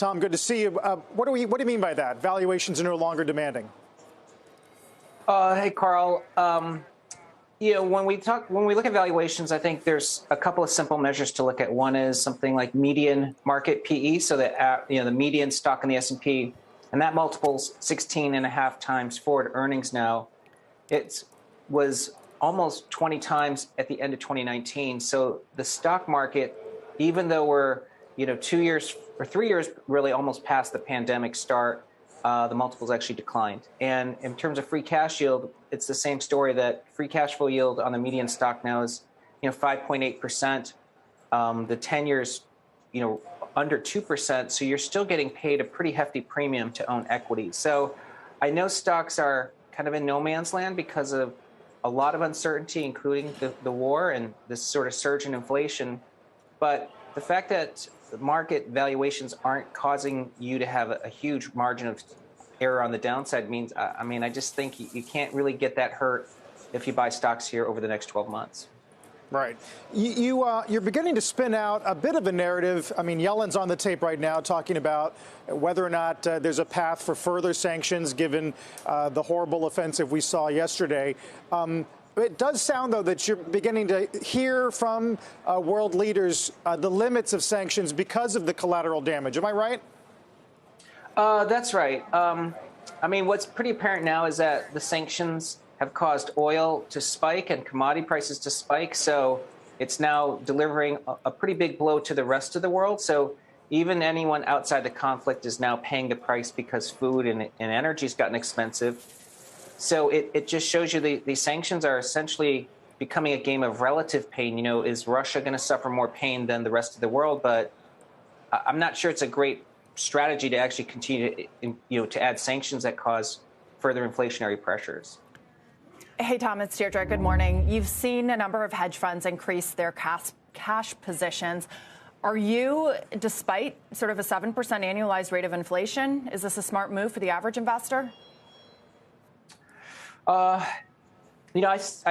Tom, good to see you. What do you mean by that? Valuations are no longer demanding. Hey, Carl. When we look at valuations, I think there's a couple of simple measures to look at. One is something like median market PE, so that the median stock in the S&P, and that multiple's 16.5 times forward earnings now. It was almost 20 times at the end of 2019. So the stock market, even though we're 2 years or 3 years really almost past the pandemic start, the multiples actually declined. And in terms of free cash yield, it's the same story, that free cash flow yield on the median stock now is 5.8%. The 10 years under 2%. So you're still getting paid a pretty hefty premium to own equity. So I know stocks are kind of in no man's land because of a lot of uncertainty, including the war and this sort of surge in inflation. But the fact that the market valuations aren't causing you to have a huge margin of error on the downside means, I just think you can't really get that hurt if you buy stocks here over the next 12 months. Right. You're beginning to spin out a bit of a narrative. I mean, Yellen's on the tape right now talking about whether or not there's a path for further sanctions given the horrible offensive we saw yesterday. It does sound, though, that you're beginning to hear from world leaders the limits of sanctions because of the collateral damage. Am I right? That's right. What's pretty apparent now is that the sanctions have caused oil to spike and commodity prices to spike. So it's now delivering a pretty big blow to the rest of the world. So even anyone outside the conflict is now paying the price because food and energy has gotten expensive. So it just shows you the sanctions are essentially becoming a game of relative pain. Is Russia going to suffer more pain than the rest of the world? But I'm not sure it's a great strategy to actually continue to add sanctions that cause further inflationary pressures. Hey, Tom, it's Deirdre. Good morning. You've seen a number of hedge funds increase their cash positions. Are you, despite sort of a 7% annualized rate of inflation, is this a smart move for the average investor? I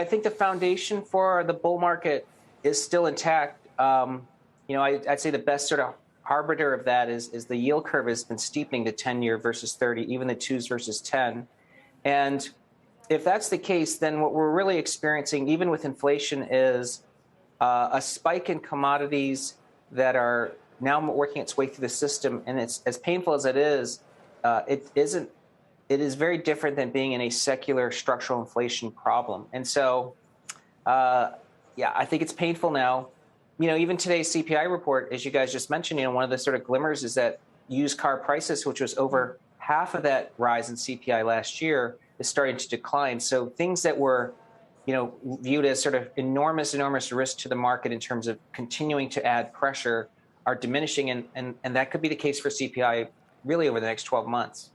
think the foundation for the bull market is still intact. I'd say the best sort of harbinger of that is the yield curve has been steepening to 10-year versus 30, even the 2s versus 10. And if that's the case, then what we're really experiencing, even with inflation, is a spike in commodities that are now working its way through the system. And it's as painful as it is, it is very different than being in a secular structural inflation problem. And so, I think it's painful now. Even today's CPI report, as you guys just mentioned, one of the sort of glimmers is that used car prices, which was over half of that rise in CPI last year, is starting to decline. So things that were, viewed as sort of enormous risk to the market in terms of continuing to add pressure are diminishing. And that could be the case for CPI really over the next 12 months.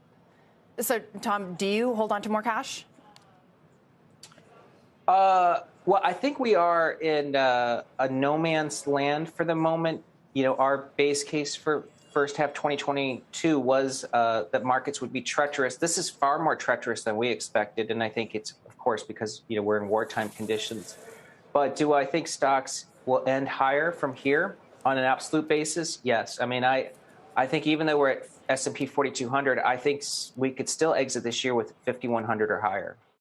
So, Tom, do you hold on to more cash? Well, I think we are in a no man's land for the moment. Our base case for first half 2022 was that markets would be treacherous. This is far more treacherous than we expected. And I think it's, of course, because we're in wartime conditions. But do I think stocks will end higher from here on an absolute basis? Yes. I think even though we're at S&P 4,200, I think we could still exit this year with 5,100 or higher.